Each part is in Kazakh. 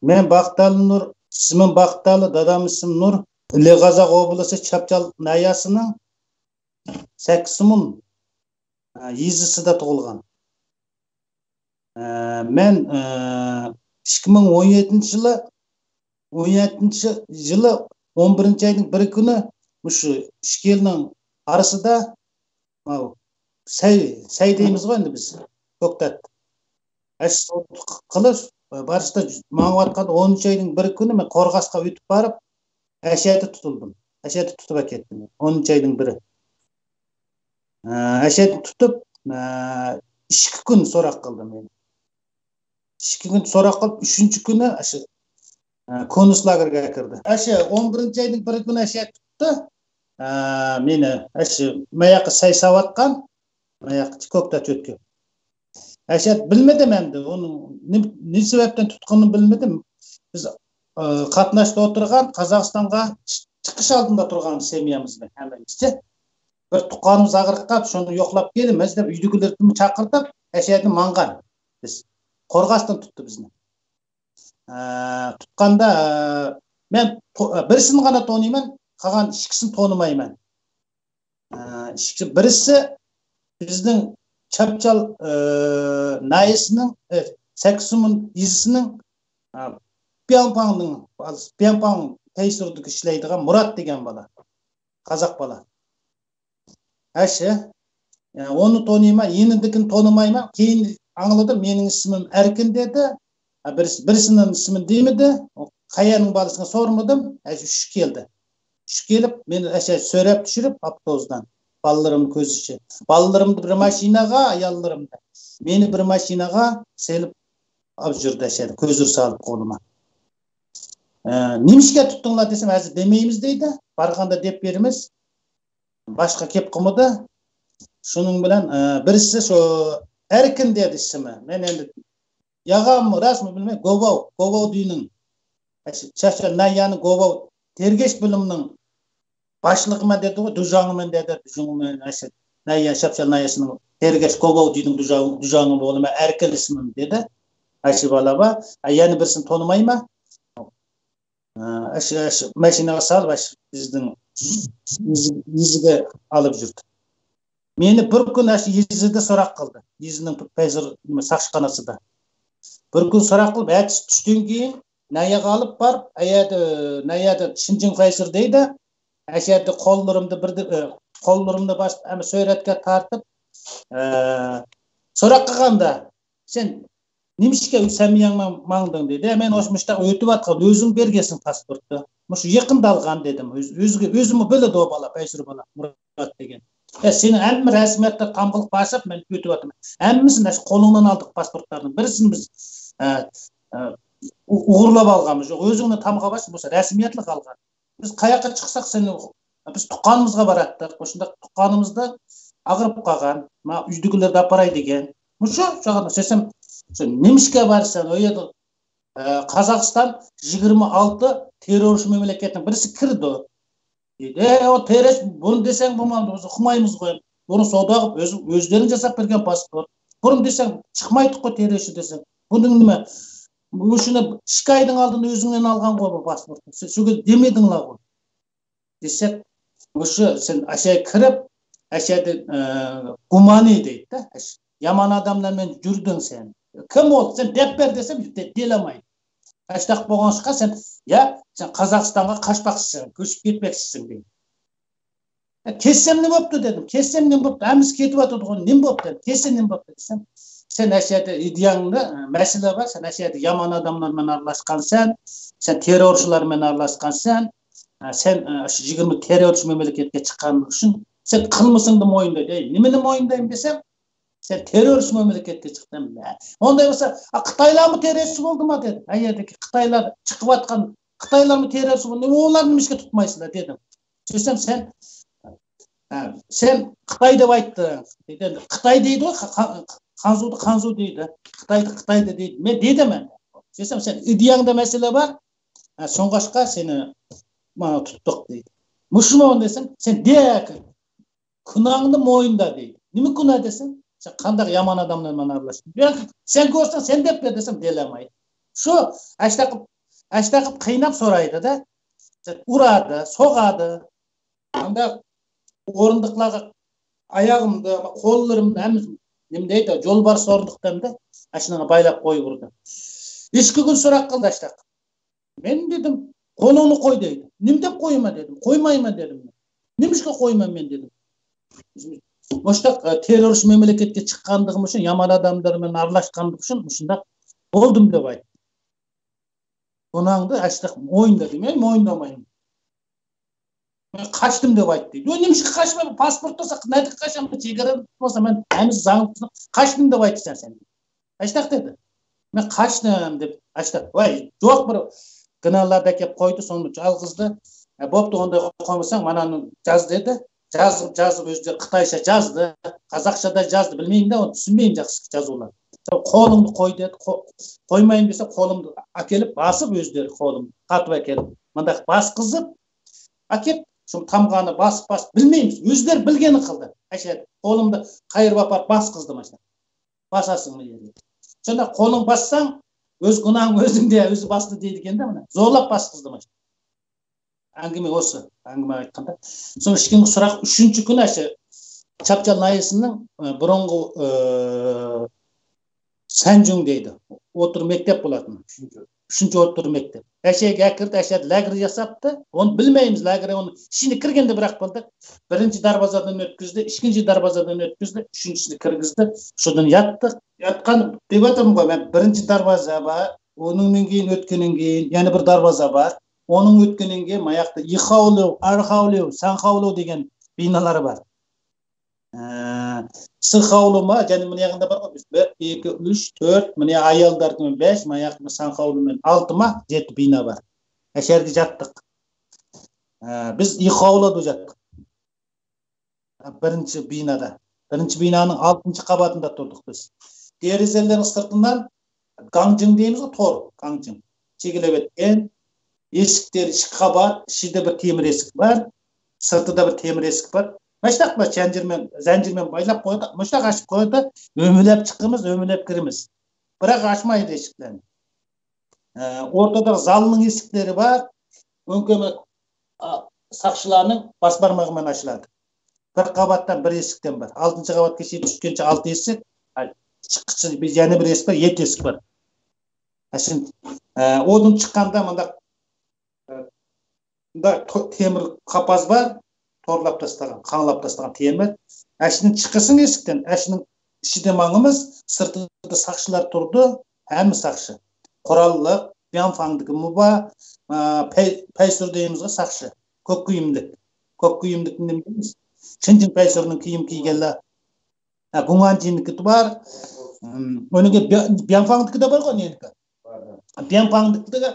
Мен Бақталы Нұр, ісімім Бақталы, дадам ісім Нұр. Іле Қазақ облысы Чапчал Наясының 8 езісіде туылған. Мен 2017 жылы 11 айдың 1 күні мұшы ішкелінің арысыда сәй дейміз ғой енді біз көктат. Қылыш барысында маңып атқан 10 айдың 1 күні мен Қорғасқа өтіп барып әшәді тұтылдым. Әшәді тұтып әкеттім. 10 айдың 1-і. Әшәді тұтып 2 күн сорақ қылды мен. 2 күн сорақ қылып 3-ші күні конус лагерге кірді. 11 айдың 1 күні әшәді тұтты. Мені маяқы сәй саватқан, маяқы көктат өткен. Әшәді білмедім әмді. Оның не себептен тұтқанын білмедім. Біз қатынашта отырған Қазақстанға шыққыш алдында тұрған семьямызбен әмірімізде. Бір тұққанымыз ағырыққап, соны yoqlап келеміз деп үйдегілерді шақыртып, әшәді маңған. Біз Қорғастан тұтты бізні. Тұтқанда мен бірісін ғана тонымын, қалған ішкісін тонымаймын. Бірісі біздің Чапчал Найысының, Сәксумын езісінің Пиампаң пейсұрдық ішлейдіған Мұрат деген бала. Қазақ бала. Оны тонымай, еніндікін тонымаймын. Кейін аңылыды, менің ісімім әркін деді. Бірісінің ісімін демеді. Қаяның балысына сормыдым. Үш келді. Үш келіп, мені сөреп түшіріп автобустан. Балаларымның көзіше. Балаларымды бір машинаға, аялларымды. Мені бір машинаға селіп алып жүрді, көзір салып қолыма. Немішке тұттыңла десем, әзір демейміз дейді. Барғанда деп беріміз. Башқа кеп қымыды. Шының білен бірісі әркін деді ісімі. Мен енді яғам расмы білмей, Гобау дейінің. Чапчал Наяның Гобау тергеш білімнің башлығыма деді ғой, дүжаңымен деді. Ная Чапчал Наясының тергеш Гобау дейінің дүжаңы болыма әркін ісімім деді. Балаба, яны бірсін тонымай ма? Мәшинаға салып, біздің езіге алып жүрді. Мені бір күн езіде сұрақ қылды. Езінің пәзір сақшықанасыда. Бір күн сұрақ қылып, әтіс түштен кейін, наяға алып барып, наяды Шинжин қайсыр дейді. Әшәді қолларымды басып, әмі сөйретке тартып, сұрақ қылғанда, сен немішке сәмияң маңдың деді. Мен осмыштағы өтіп атқан, өзің бергесің паспортты. Мұшы еқында алған дедім. Өзімі біледі о бала, пәйсір бала, Мұрат деген. Сенің әмі рәсіметтер қамқылық басып, мен өтіп атым. Әмімізін қолыңнан алдық паспорттардың. Бірісін біз ұғырлап алғамыз. Өзіңні тамға басып, болса рәсіметтілік алған. Біз қаяққа шықсақ, біз тұққанымызға бараттық. Осында тұққанымызды ағырып қалған. Үйдігілерді апарай деген. Мұшы, жағында сесем, немішке барсан, ойады Қазақстан 26 терроршы мемлекеттің бірісі кірді. О, террорist, бұны десең бұманды, ұқымаймыз ғой. Бұны содағып, өздерін жасап берген паспорт. Бұны десең, шықмайдық қой терроршы десең. Бұның неме? Үшіні 2 айдың алдын өзіңнен алған ғой бұл паспортты. Сөге демедің ла ғой. Десек, үші сен әшәй кіріп, әшәйді гумани дейді. Яман адамдармен жүрдің сен. Кім ол? Сен деп бер десем, деламайды. Қаштақ болған шыққа сен Қазақстанға қашпақсың, көшіп кетпексің дейді. Кессем не бопты дедім. Кессем не бопты. Әміз кетіп атыды ғой. Не бопты? Кессем не бопты десем. Сен әшәді идеяңды мәселе бар. Сен әшәді яман адамдармен араласқан сен терроршылармен араласқан сен 20 терроршы мемлекетке шыққан үшін сен қылмысыңды мойындайды. Немені мойындаймын десем, сен терроршы мемлекетке шықтың. Ондай болса, Қытайлар мы терроршы болды ма деді. Әйедеке Қытайлар шығып атқан, Қытайлар мы терроршы болды, олар немешке тұтмайсыңдар дедім. Сөйтсем сен Қытай деп айттың. Қытай дейді ғой, Ханзуды Ханзу дейді. Қытайды дейді. Мен дедім әнді. Сөйтсем сен идеяңда мәселе бар, соңғашқа сені тұттық дейді. Мұшымауын десем, сен дек күнаңды мойында дейді. Неме күнә десем, сен қандақ яман адамдармен араластың. Сен көрсең, сен деп бер десем, делемайды. Şu, әштақып аштақып қинап сорайды да, ұрады, соғады. Анда орындықларға аяғымды, қолдарымды әміз немдейді, жолбарыс орындықтан ашыныңа байлап қойып ұрды. 2 күн сұрақ қылды аштақ. Мен дедім, қолыңды қой дейді. Немдеп қойма дедім, қоймайма дедім. Немішке қойма мен дедім. Оштақ террорist мемлекетке шыққандығым үшін, яман адамдармен араласқандық үшін ұшындақ болдым деп айтты. Онаңды аштақ мойындады, мен мойындамайым. Мен қаштым деп айтты дейді. Немішке қашма, паспорт болса, қынайды қашам, шекара болса, мен әміз заңып қаштым деп айтты сен. Аштақ деді. Мен қаштым деп аштақ. Жоқ бір кінәларды әкеп қойды, соны жалғызды. Бопты ондай қоймасаң, мананы жаз деді. Жазып өздері қытайша жазды, қазақша да жазды. Білмеймін де, оны түсінбеймін жақсы жазулар. Қолыңды қой деді. Қоймайын десе, қолымды әкеліп басып өздері қолымды қатып әкеліп. Мында басқызып әкеп, сол тамғаны басып білмейміз. Өздері білгені қылды. Әшет, қолымды қайырып апарып басқызды машина. Басасың мені. Сонда қолың бассаң, өз күнәң өзіңде, өзі басты дейді екен де мына. Зорлап басқызды машина. Әңгіме осы, әңгіме айтқанда. Соң ешкенгі сұрақ 3-ші күні әше Чапчал айысының бұрынғы Сәнжүң дейді. Отыр мектеп болатын. 3-ші отыр мектеп. Әшеге әкірді, әшеді ләгір жасапты. Оны білмейміз, ләгірі оны ішіне кіргенде бірақ болдық. 1-ші дарбазадан өткізді, 2-ші дарбазадан өткізді, 3-шісіне кіргізді. Содан яттық. Ятқан деп атырмын ғой, мен 1-ші дарбаза бар, оныңнен кейін өткенен кейін, яны бір дарбаза бар. Оның өткенен кейін маяқты Ихаулу, Архаулу, Санхаулу деген биналары бар. Сықаулу ма, және міне яғында бар ғой, 1, 2, 3, 4, міне аялдардың 5, маяқты Санхаулу мен 6 ма, 7 бина бар. Әшерге жаттық. Біз Ихаулуды жаттық. 1-ші бинада. 1-ші бинаның 6-ші қабатында тұрдық біз. Терезелердің сыртынан Гаңжың дейміз ғой, тор, Гаңжың. Чегілеп еткен. Есіктер 2 қабат, ішінде бір темір есік бар, сыртында бір темір есік бар. Мәштақ бар, зәнжірмен байлап қойды, мәштақ ашып қойды, өмілеп шыққымыз, өмілеп кіріміз. Бірақ ашмайды есіктерін. Ортадағы залының есіктері бар, өңкемі сақшыларының бас бармағымен ашылады. 1 қабаттан 1 есіктен бар. 6-ші қабатқа шейін түскенше 6 есік, шыққысы және бір есік бар, 7 есік бар. Одан шыққанда темір қапаз бар, торлап тастаған, қаңлап тастаған темір. Әшінің шыққысын есіктен, әшінің ішіде маңымыз, сыртында сақшылар тұрды, әмі сақшы. Қораллық, бянфаңдығы мұба, пәйсүр дейміз ғой сақшы, көк күйімдік. Көк күйімдік немдейміз. Шынжың пәйсүрінің күйім кейгелі. Бұңан жиндікі бар. Өнеге бянфаңдығы да бар ғой ненікі. Бянфаңдығы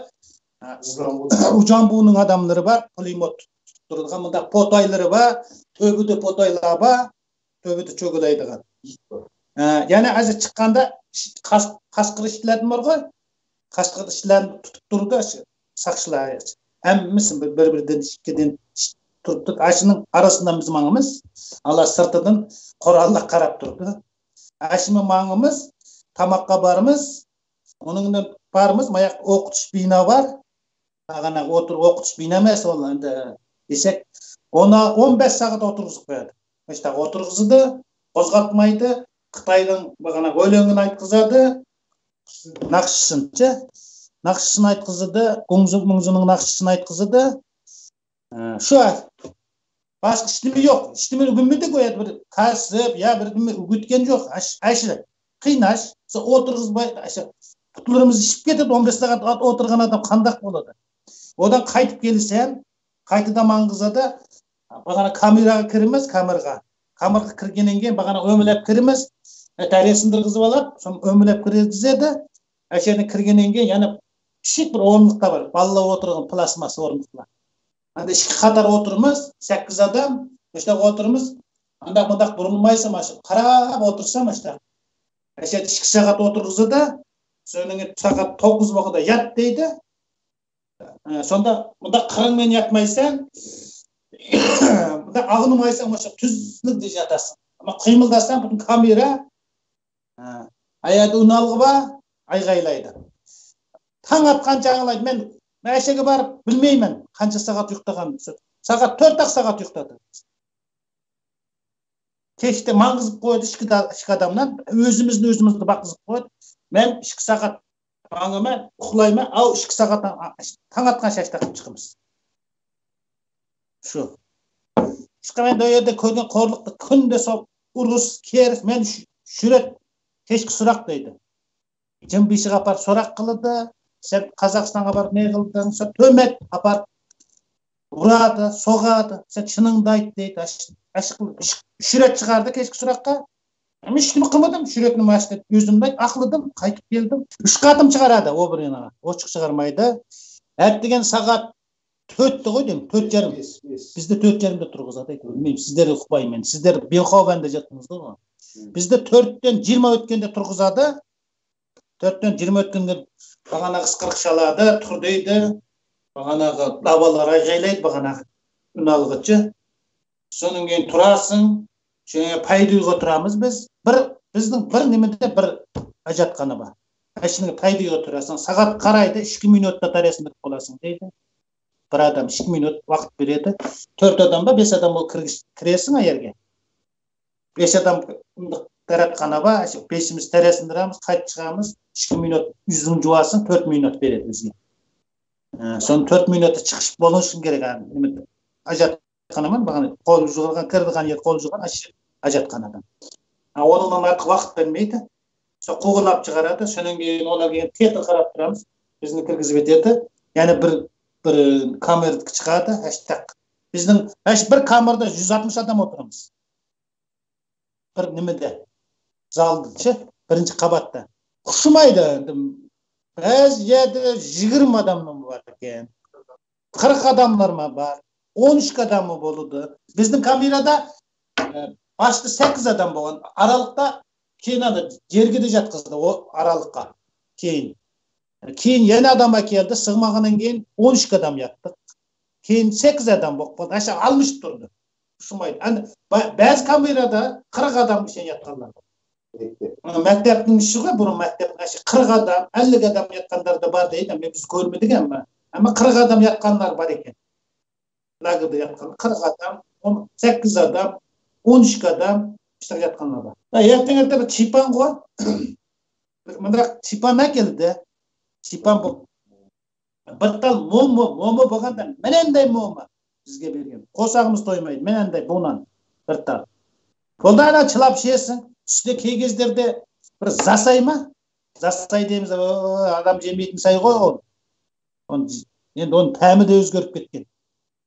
Ужамбуның адамлары бар, пулемет тұрдыған, мұнда потайлары бар, төбіді потайла бар, төбіді чөгілейдіған. Яны әзір шыққанда қасқыр ішілердің бар ғой, қасқыр ішілерін тұтып тұрды, сақшылар. Әмімісін бір-бірден ішкеден тұрдық. Әшінің арасында біз маңымыз, ала сыртыдың қоралла қарап тұрды. Әшінің маңымыз, тамаққа барымыз, оныңдан барымыз, маяқ оқытыш бина бар. Ағана оқытыш бина емес, ол десек, ona 15 сағат отырғызып қояды. Отырғызды, қозғалтмайды, Қытайдың бағана өлеңін айтқызады, нақшысын айтқызды, мұңзының нақшысын айтқызды. Шу басқа іштіме жоқ, іштіме үгіммеді қояды, бір кәсіп, бір үгіткен жоқ, әшірі, қинаш, отырғызбайды, құтылырымыз ішіп кетеді, 15 сағат отырған адам қандақ болады. Одан қайтып келісен, қайтыда маңғызады, бағана камераға кіріміз, камераға кіргенен кейін бағана өмілеп кіріміз, тәресін дұрғызып алып, сон өмілеп кіргізеді, әшені кіргенен кейін, яны кішік бір орындықта бар, балалар отырған пластмасс орындықта. Анда ішкі қатар отырмыз, 8 адам, отырмыз, анда-мындақ бұрылмайсам, қарап отырсам, әшені 2 сағат отырғызды, сонымен сағат 9 уақыда ят дейді. Сонда мұнда қырыңмен ятмайсаң, мұнда ағынымайсаң, түзлікде жатасың. Қимылдасаң, бұтын камера, аяды ұналғы ба, айғайлайды. Таң атқан жаңылайды. Мен Мен әшеге барып білмеймін қанша сағат ұйықтағанымды. Сағат 4-ақ сағат ұйықтады. Кеште маңғызып қойды ішкі адамнан, өзімізді бақызып қойды. Мен 2 сағат маңыма ұйықтаймын, ау 2 сағаттан таң атқанша аштақып шығымыз. Шу. Шыққан өйерде көрген қорлықты күнде сол ұрыс, керіс, мен жүрет кешкі сұрақ дейді. Жымбишіға апарып сұрақ қылды, сен Қазақстанға барып не қылдың, сен төмет апарып ұрады, соғады, сен шыныңды айт дейді. Жүрет шығарды кешкі сұраққа. Мен ештеңе қылмадым, жүретінім ашты, өзімді айт, ақылдым, қайтып келдім. 3 қатым шығарады, обырына, очық шығармайды. Әттеген сағат 4-ті ғой деймін, 4:30. Бізді 4:30-да тұрғызады, білмеймін, сіздер ұқпаймын, сіздер бейқаубанда жаттыңыздар ғой. Бізді 4-тен 20 өткенде тұрғызады, 4-тен 20 өткенде бағанағы ысқырық шалады, тұр дейді, бағанағы дабалар айғайлайды, бағанағы үналғычы. Соның кейін тұрасың, және пайдуға тұрамыз біз. Біздің бір немеде бір ажатқаны бар. Әшінің пайдуға тұрасың, сағат қарайды, 2 минутта тарасында боласың дейді. Бір адам 2 минут уақыт береді. 4 адам ба, 5 адам ол кіресің аерге. 5 адам таратқаны ба, 5-іміз тарасындырамыз, қайт шығамыз, 2 минут жүзін жуасың, 4 минут береді бізге. Соның 4 минутта шығыш болу үшін керек. Ажатқанымын, бағана қол жуылған, кірдіған ер қол жуылған ажатқан адам. Оныңнан артық уақыт бермейді. Сол қуғылап шығарады, соның кейін олар кейін теті қарап тұрамыз, біздің кіргізіп етеді. Яғни бір камера шығады, әштақ. Біздің бір камерада 160 адам отырамыз. Бір немеде, залды, бірінші қабатта. Құшымайды, біз еді 20 адамның бар екен. 40 адамлар ма бар, 13 адамы болуды. Біздің камерада башты 8 адам болған. Аралықта кейін жерге де жатқызды, аралыққа кейін. Кейін ені адамға келді, сығмағынан кейін 13 адам яттық. Кейін 8 адам болып, аша алмыш тұрды. Құшымайды. Бәз камерада 40 адам үшін ятқанлар. Мәктептің іші ғой, бұрын мәктептің іші 40 адам, 50 адам ятқандар да бар дейді. Біз көрмедік әмі. Әмі 40 адам ятқанлар бар екен. Лагерде ятқан 40 адам, 8 адам, 13 адам іштақ ятқанлар бар. Ертең бір чипан ғой. Мұндақ чипан әкелді. Чипан бұл. Бұттал момы болғанда, менендей момы бізге берген. Қосағымыз тоймайды, менендей бұнан бұттал. Қолда ана чылап шесің, түсте кей кездерде бір засай ма? Засай дейміз, адам жемейтін сай ғой ол. Енді оның тәмі де өзгеріп кеткен.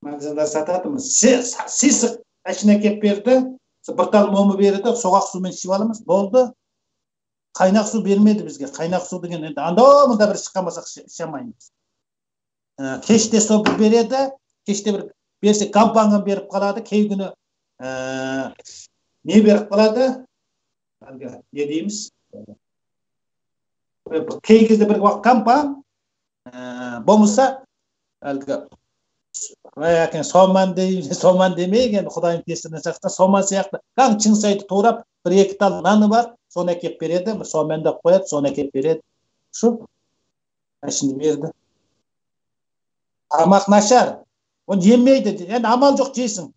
Магазинда сататымыз. Сисық әшіне кеп берді, бұттал момы берді, соғақ сумен ішіп алымыз, болды. Қайнақ су бермеді бізге. Қайнақ су деген енді анда-мында бір шыққамасақ шамаймыз. Кеште сол бір береді, кеште бір берсе кампанға беріп қалады, кей күні не беріп қалады? Не дейміз? Кей кезде бір уақыт кампан болмаса, соман демеген, Құдайым кесіріне сақта, соман сияқты, қан чыңсайды турап, 1-2 тал наны бар, соны әкеп береді, сомен да қояды, соны әкеп береді. Шу, әшінді берді. Тамақ нашар, оны жемейді, енді амал жоқ жейсің.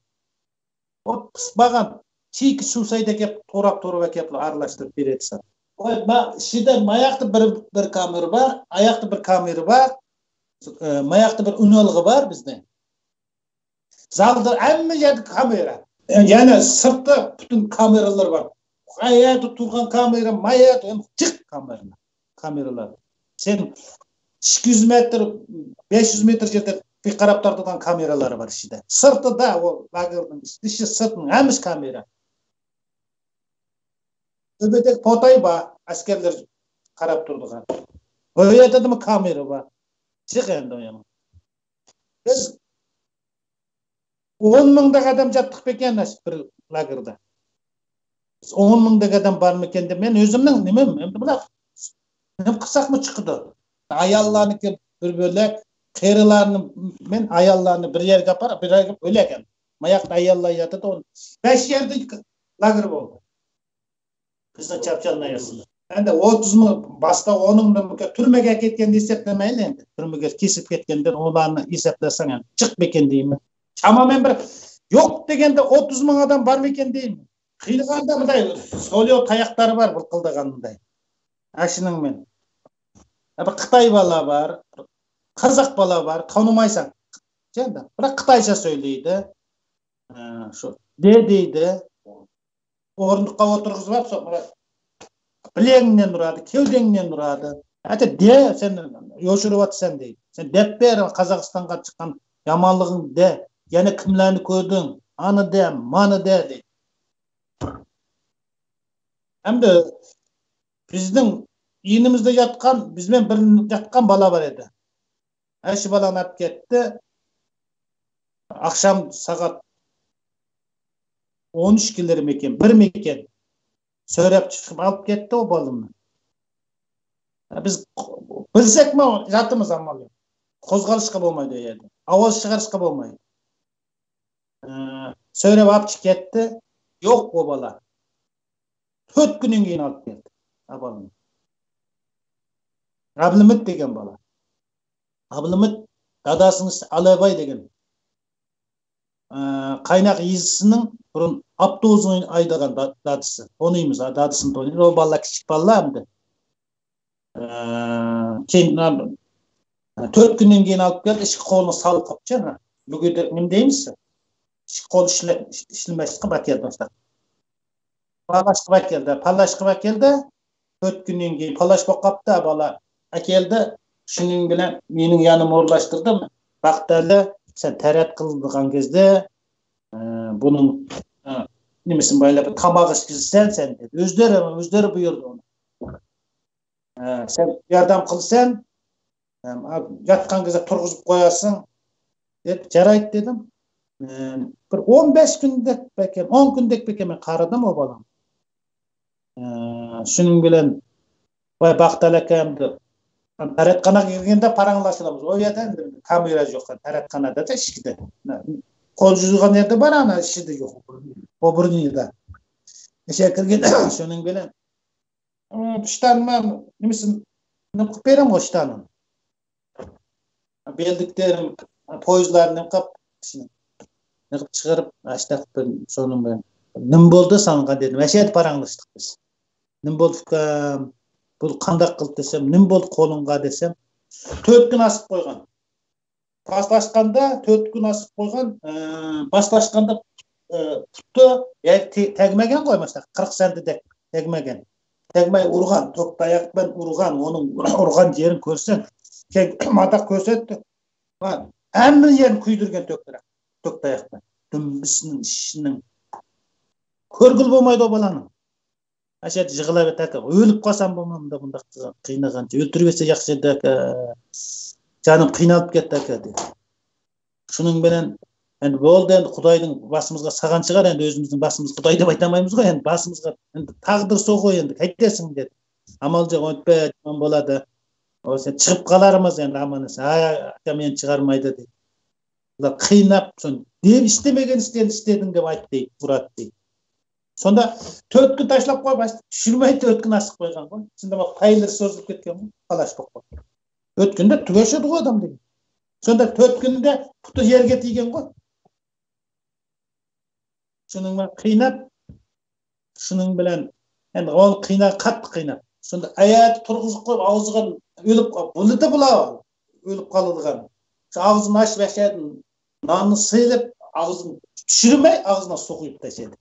Ол пыспаған, чикі сусайды әкеп, турап әкеп, аралаштырып береді саған. Шиде маяқты бір камері бар, аяқты бір камері бар, маяқты бір үналығы бар бізде. Залда әмі жеді камера. Яны сыртты бүтін камералар бар. Аяты тұрған камера, маяты, жық камералар. Сен 200 метр, 500 метр жерде қарап тартылған камералары бар ішінде. Сырты да, ол лагердің іші сыртының әміш камера. Өбедек потай ба, әскерлер қарап тұрдыған. Өйетеді камера ба. Жық енді ойын. Біз 10 мыңдық адам жаттық бекен бір лагерда. 10 мыңдық адам бар ма екен деп мен өзімнің немем, мен қысақ мұ шықты. Аялланы кеп бір бөлек, қеріларының мен аялланы бір жерге апар, бір жерге өлеген. Маяқты аялла ятыды, 5 жерде лагер болды. Біздің Чапчалын аясында. Енді 30 мың басқа 10 мың түрмеге кеткенді есептемейін енді. Түрмеге кесіп кеткендер, оларны есептесең енді шық бекен деймін. Шамамен бір жоқ дегенде 30 мың адам бар ма екен деймін. Қиылғанда мындай солеу таяқтары бар былқылдағанындай. Ашыныңмен. Бір Қытай бала бар, қазақ бала бар, танымайсың. Енді бірақ қытайша сөйлейді. Де дейді. Орындыққа отырғызып алып, сол білегіңнен ұрады, кеудеңнен ұрады. Әте де, сен өшіріп атсың дейді. Сен деп бер, Қазақстанға шыққан яманлығың де, яны кімлерді көрдің, аны де, маны де дейді. Әмді біздің үйімізде жатқан, бізбен бір жатқан бала бар еді. Әші баланы алып кетті. Ақшам сағат 13 келер мекен, бір мекен. Сөйлеп шығып алып кетті о балымны. Біз білсек ме жатымыз амалы. Қозғалышқа болмайды еді. Ауыз шығарышқа болмайды. Сөйлеп алып кетті. Жоқ о бала. 4 күннен кейін алып келді. Абалымны. Абылымыт деген бала. Абылымыт дадасының Алабай деген. Қайнақ езісінің бұрын автобусын айдаған дадысы. Онымыз, дадысын тонайды. О бала кішік бала әмді. Кейін 4 күннен кейін алып келді, ішкі қолына салып қойып жаңа. Бүгінде не дейміз? Ішкі қол ішілместі бәкелді осылар. Палашқы бәкелді. Палашқы бәкелді. 4 күннен кейін палаш болып қапты, бала әкелді. Шының білен менің яным орылаштырдым. Бақталы сен тәрет қылдыған кезде бұның немесін байлап тамақ ішкізсен сен деді. Өздері бұйырды оны. Сен ярдам қылсен, жатқан кезде тұрғызып қоясың деді. Жарайды дедім. Бір 15 күндік бәкем, 10 күндік бәкем мен қарадым о балам. Шының білен бақталы әкемді тәретханаға келгенде параңлашыламыз. Ой еді, камера жоқ, тәретханада да ішкіде. Қол жүзілген ерді бар, ана ішіде жоқ. О бұрынында. Еше кірген шының белен. Штаныман, немесін, нұқып берем ғой штанын. Белдіктерім, пойызларын нұқып, нұқып шығырып, аштақпен соның белен. Нім болды санға дедім. Әшеді параңлаштық біз. Нім болды бұл қандақ қылды десем, нім болды қолыңға десем, 4 күн асып қойған. Басташқанда 4 күн асып қойған, басташқанда пұтты тәгмеген қоймастақ, 40 сәнді тәгмеген. Тәгмей ұрған, тоқтаяқпен ұрған, оның ұрған жерін көрсен, мадақ көрсетті. Әмін жерін күйдірген тоқтаяқпен. Дүмбісінің ішінің. Көргіл болмайды о баланың. Әшет жығылап әтәкі, өліп қасам болмамда бұндақ қиынағанша, өлтірбесе жақсы еді жаным қиналып кетті әкеді. Шының бенен, енді болды, енді Құдайдың басымызға саған шығар, енді өзіміздің басымыз Құдай деп айтамаймыз ғой, енді басымызға тағдыр со ғой, енді қайтесің деді. Амал жоқ, өтпе, жаман болады. Сен шығып қаларымыз, енді аманыз, әкем енді шығармайды дейді. Қиынап, деп істемеген істедің деп айтты дейді, ұрады дейді. Сонда 4 күн ташлап қойып, жүрмей 4 күн асып қойған ғой. Сонда тайлыр созылып кеткен ғой, қалаш болып қойды. 4 күнде түгешеді ғой адам деген. Сонда 4 күнде пұты жерге тиген ғой. Шының қинап, шының білен, енді ол қинап, қатты қинап. Сонда аяты тұрғызып қойып, ауызға өліп қойып, бұлыды бұлау, өліп қалылған. Ağzını açıp yaşadın, nanını sıyılıp, ağzını düşürmey, ağzına sokup taşıdı.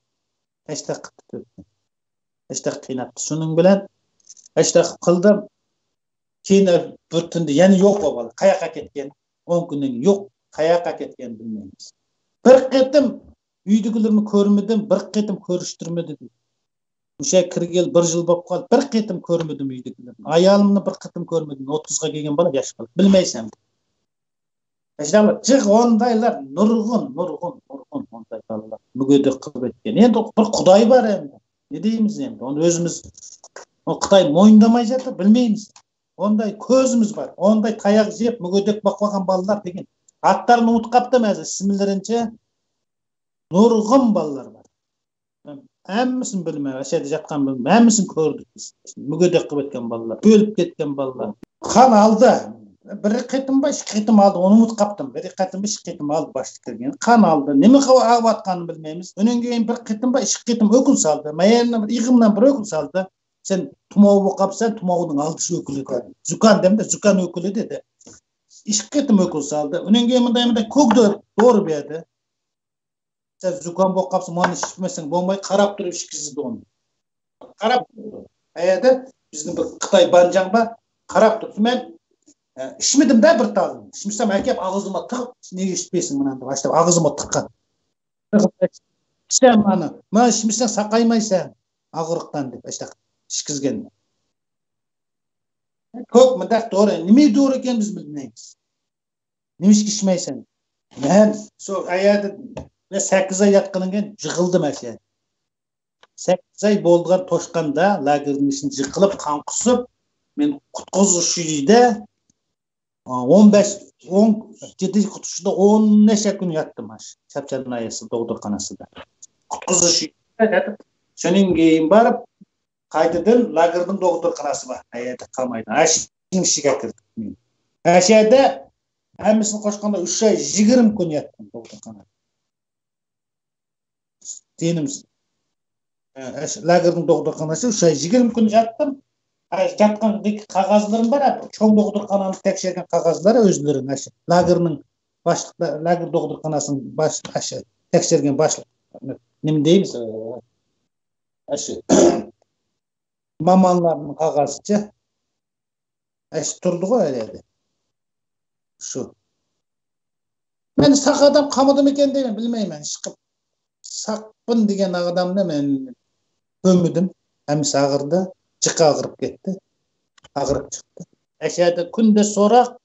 Eşte kıttı. Eşte kıynattı. Şunun bilen, eşte kıldım, keyin bütündü, yani yok o balı, kayak ketken, 10 günden yok, kayak ketken bilmeyiniz. Bir ketim, üydügülürümü körmedim, bir ketim körüştürmedi. Uşa kirgel 1 yıl bop kaldı, bir ketim körmedim üydügülürümü. Ayalımını bir ketim körmedim, 30'ga kelgen bala yaş kaldı, bilmeysem. Жық ондайлар нұрғын ондай балалар мүгедек қылып еткен. Енді бір Құдай бар енді. Не дейміз енді? Оны өзіміз Қытай мойындамай жатыр, білмейміз. Ондай көзіміз бар. Ондай таяқ жеп мүгедек бақпаған балалар деген. Аттарын ұмытып қаптым әзір. Ісімлерінше нұрғын балалар бар. Әммісін білмей, әшеде жатқан білмей, әммісін көрдік біз. Мүгедек қылып кеткен балалар, өліп кеткен балалар. Қан алды. Бір қитым ба, екі қитым алды. Оны ұмытып қаптым. Бір қитым ба, екі қитым алды башты кірген. Қан алды. Неме ағып атқанын білмейміз. Онан кейін бір қитым ба, екі қитым өкіл салды. Маяннан бір иығымнан бір өкіл салды. Сен тұмау болып қапсаң, тұмаудың алдысы өкілі деді. Зүкан демді, зүкан өкілі деді. Екі қитым өкіл салды. Онан кейін мындай көгді доры берді. Сен зүкан болып қапсаң, оны ішмесең болмай, қарап тұрып ішкізді оны. Қарап тұрды. Аяда біздің бір Қытай банжаң ба, қарап тұрды. Мен ішмедім да бір талын. Ішмесем әкеп ағызыма тығып, неге ішпейсің мынаны деп аштап ағызыма тыққан. Ішсем аны, мына ішмесең сақаймайсың ағырықтан деп аштақ ішкізген. Көк мындақ дұры, неме дұры екен біз білмейміз. Немешке ішмейсің. Мен сол аяды 8 ай жатқаннан кейін жығылдым әше. 8 ай болдыған тошқанда лагердің ішін жықылып, қан құсып, мен құтқызушы үйде 17 құтқызушыда 10 неше күн яттым аш. Шапчарнаясы доғдырханасында. Құтқызушы үйде жатып, сонан кейін барып, қайтадан лагердің доғдырханасы бар. Аяда қалмайды. Ашының ішіге кірдік. Ашада әмісін қошқанда 3 ай 20 күн яттым доғдырханада. Деніміз. Лагердің доғдырханасы 3 ай 20 күн жаттым. Жатқан қағазларым бар, чоң доғдырхананы тексерген қағазлары өзлерін ашы. Лагерінің башлықта, лагер доғдырханасын тексерген башлық. Нем дейміз? Ашы. Маманларының қағазы. Ашы тұрды ғой әледі. Шу. Мен сақ адам қамыдым екен деймін, білмеймін. Шықып сақпын деген адамды мен көмідім. Әміс ағырды. Жыққа ағырып кетті. Ағырып шықты. Әшәді күнде сорақ,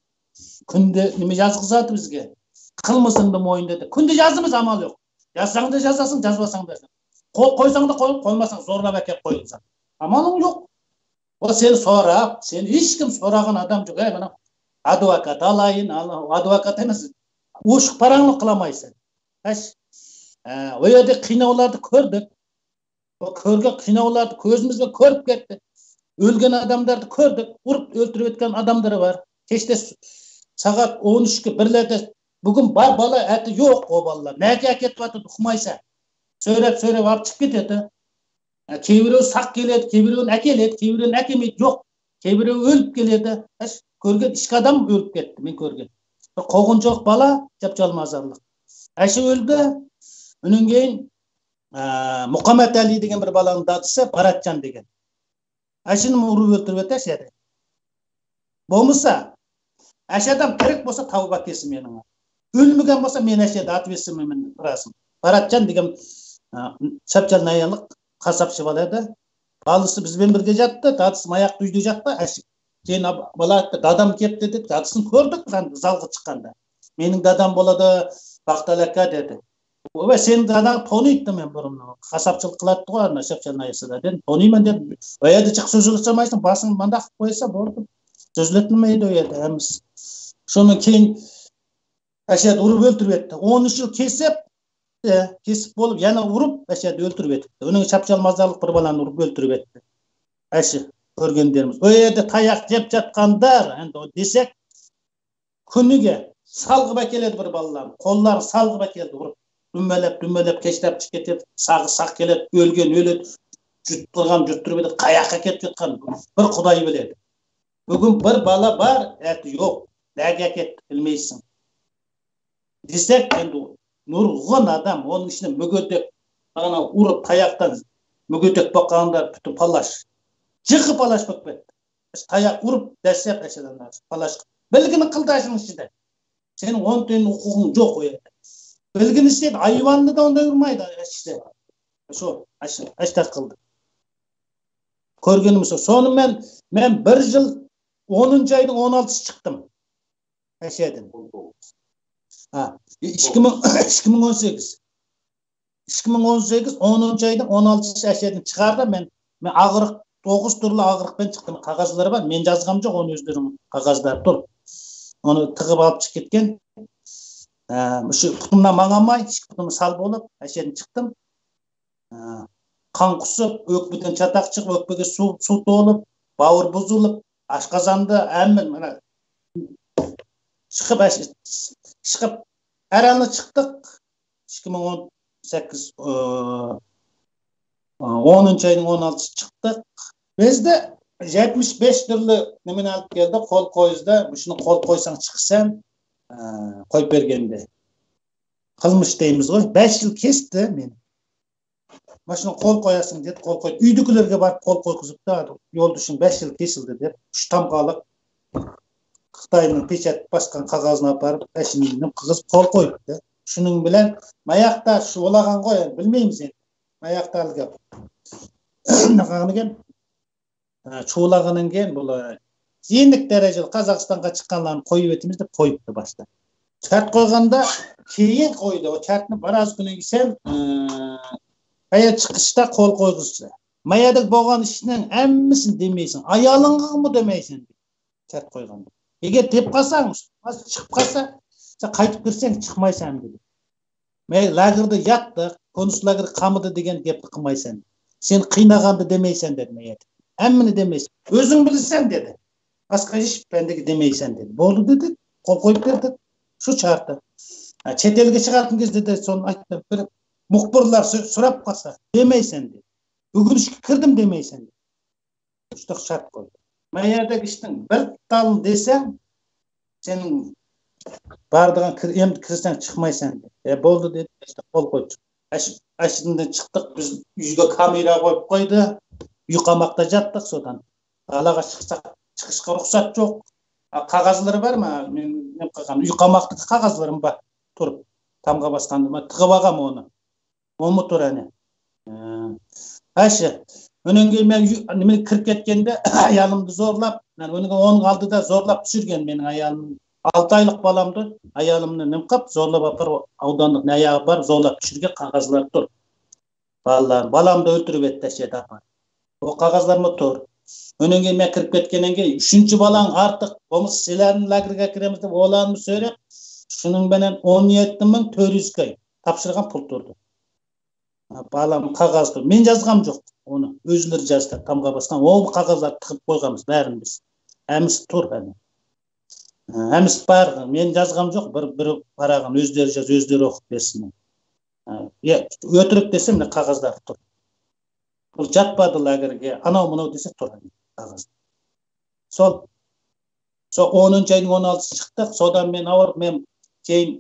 күнде неме жазғызады бізге. Қылмысыңды мойындады. Күнде жазымыз амал жоқ. Жазсаң да жазасың, жазбасаң да. Қойсаң да қойып, қоймасаң зорлап әкеп қойылсаң. Амалың жоқ. Ол сені сорап, сені ешкім сораған адам жоқ. Мына адвокат алайын, адвокат емес. Ошық параңлық қыламайсың. Ол жерде қинауларды көрдік. Көрген қинауларды көзімізбен көріп кетті. Өлген адамдарды көрдік, ұрып өлтіріп еткен адамдары бар. Кеште сағат 13-ке бірлерде бүгін бар бала әті жоқ о балалар. Мәке әкетіп атып ұқымайса. Сөйлеп алып шығып кетеді. Кейбіреу сақ келеді, кейбіреуін әкеледі, кейбіреуін әкемейді. Жоқ. Кейбіреу өліп келеді. Көрген ішкі адам өліп кетті, мен көрген. Қоғын жоқ бала, жап-жалмазарлық. Әші өлді. Үнен кейін Мұқамет Әли деген бір баланың датысы Баратжан деген. Әшінің ұрып өлтіріп өтті әшеді. Болмаса, әші адам керек болса тауып әкесі менің. Өлмеген болса мен әшеді атып есіммен ұрасым. Баратжан деген шапчарнаялық қасапшы бала еді. Балысы бізбен бірге жатты, датысы маяқты үйде жатты. Әші кейін бала айтты, дадам кепті деді. Датысын көрдік залға шыққанда. Менің дадам болады Бақталака деді. Сен дадам тонuydu мен бұрын. Қасапшылық қылады ғой, шапчарнаясыда. Дедім, тонuyman дедім. Өйеді шық сөзілетсемайсың, басын мандақ қойса болды. Сөзілетілмейді өйеді әміз. Сонымен кейін әшеді ұрып өлтіріп етті. 13 жыл кесіп болып, яна ұрып әшеді өлтіріп етті. Оның шапшалмазалық бір баланы ұрып өлтіріп етті. Әші көргендеріміз. Өйеді таяқ жеп жатқандар, десек, күніге салғып әкеледі бір балаларын. Қолларын салғып әкелді ұрып. Дүммелеп, кештеп шығып кетеді. Сағы сақ келеді, өлген өледі. Жұттырған жұттырып еді, қаяққа кетіп жатқан бір құдай біледі. Бүгін бір бала бар, әті жоқ. Дәге әкетті, білмейсің. Десек, енді нұрғын адам, оның ішіне мүгедек, ағана ұрып таяқтан мүгедек баққандар бүтін палаш. Жықы палаш болып кетті. Таяқ ұрып, дәсеп әшеден палаш. Білгіні қылдашының ішінде. Сенің 10 түйін ұқуғың жоқ ойеді. Білгіні істеді, айванды да ондай ұрмайды әшісі. Әштақ қылды. Көргенім сол. Соны мен 1 жыл 10 айдың 16-сы шықтым. Әшеден. 2018. 2018, 10 айдың 16-сы әшеден шығарды. Мен ағырық, 9 түрлі ағырықпен шықтым. Қағазлары бар. Мен жазғам жоқ, оны өздерінің қағаздары тұр. Оны тығып алып шығып кеткен. Құтымнан маңамай, құтымы сал болып, әшеден шықтым. қан құсып, өкпеден чатақ шығып, өкпеге су толып, бауыр бұзылып, ашқазанды әмін мына шығып әраны шықтық 2018 10 айдың 16 шықтық. Бізді 75 түрлі немен алып келді, қол қойызда, бұшыны қол қойсаң шықсаң, қойып бергенде. Қылмыш дейміз ғой, 5 жыл кесті мен. Машина қол қоясың деді, қол қойды. Үйдікілерге барып қол қойғызып та, жолды үшін 5 жыл кесілді деп, 3 тамғалық Қытайның печат басқан қағазын апарып, әшінен қығыз қол қойыпты. Шының білән, маяқта шулаған ғой, білмейміз енді. Маяқта алып. Нағағыны кен, шулағының кен, бұл зейіндік дәрежелі Қазақстанға шыққанларын қойып етіміз деп қойыпты баста. Шарт қойғанда кейін қойды, о шартны біраз күнен сен Ая çıkışta kol koygusu. Mayadık boğan işinin emmісін demeysin. Ayalınғы mı demeysin. Çert koygan. Eğer tep kalsan, çıkıp kalsa, sen kaytıp girsen çıkmaysan dedi. Lagırda yattık, konus lagır kamıdı degen gepti kılmaysan. Sen kıynagandı demeysen dedi Mayad. Emmini demeysin. Özün bilirsen dedi. Başka hiç bendeki demeysen dedi. Boldu dedi. Kol koyup verdik. Şu çarptı. Çet elge çıkartın kezde de son aytты. Muhbirlar sұрап қалса, демейсен де. Бүгін ішке кірдім демейсен де. Үштік шарт қойды. Маядық іштің бір талын десең, сенің бардығын емді кірсең шықмайсен де. Болды деді, қол қойды. Ашыдында шықтық, біз үйге камера қойып қойды. Үй қамақта жаттық содан. Алаға шықсақ, шығышқа рұқсат жоқ. Қағазлары бар ма? Мен қаған үй қамақтық қағазларым бар. Тұрып, тамға басқанды ма? Тығып ағам оны. Оңы тұр әне. Әші, өнінге мен кіріп кеткенде аялымды зорлап, өнінге оның алдыда зорлап түсірген менің аялым. 6 айлық баламды аялымны немқап, зорлап апар, аудандық аяғы бар, зорлап түсірген қағазлар тұр. Баламды өлтіріп етті әшеді апар. О қағазларымы тұр. Өнінге мен кіріп кеткененге, 3-ші балаң артық, omuz селерін лагерге кіреміз деп оланымы сөйлеп, шының бенен 17.400 кай тапшырған пұл тұрды. Балам қағаз тұр. Мен жазғам жоқ оны. Өзілер жазды. Тамға басқан. Ол қағаздар тығып қойғамыз бәрін біз. Әміс тұр әне. Әміс бар. Мен жазғам жоқ. Бір парағын өздері жаз, өздері оқып берсін. Өтірік десем, қағаздар тұр. Бұл жатпады лагерге. Анау-мынау десе тұр қағаз. Сол 10 айдың 16 шықтық. Содан мен ауырып, мен кейін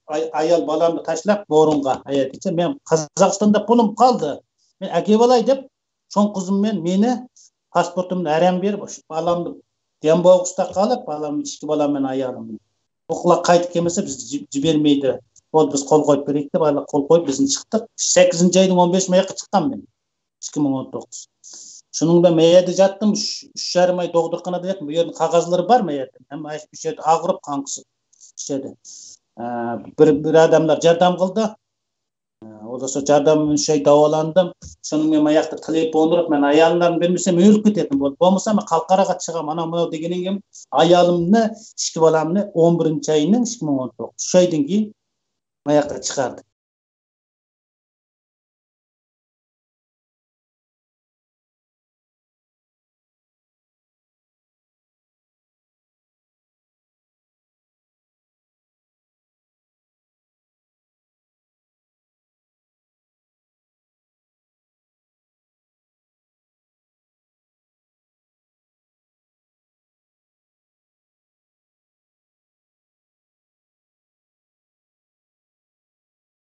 аял баламды ташлап орынға аятынша мен Қазақстанда пұлым қалды. Мен әке балай деп, шоң қызыммен мені паспортымды әрем беріп, баламды Дембоғыста қалып, балам ішкі баламмен аялым. Оқыла қайтып келмесе біз жібермейді. Ол біз қол қойып берейік деп, қол қойып біздің шықтық. 8 айдың 15 маяққа шыққан мен. 2019. Шыныңда мәйеді жаттым, 3,5 ай доғдырқанада жаттым. Бұл ердің қағазлары бар мәйеді. Ағырып қаңқысы. Bir adamlar jardam qildi. Oda so jardam şey davolandim. Şunun men ayaqda telefon urib, men ayallarni bermesem o'lib ketedim bo'ldi. Bo'lmasa men xalqaraga chiqam, ana buni deganingim ayolimni, ishki bolamni 11-ayning 2019. Shu aydan keyin ayaqqa chiqardik.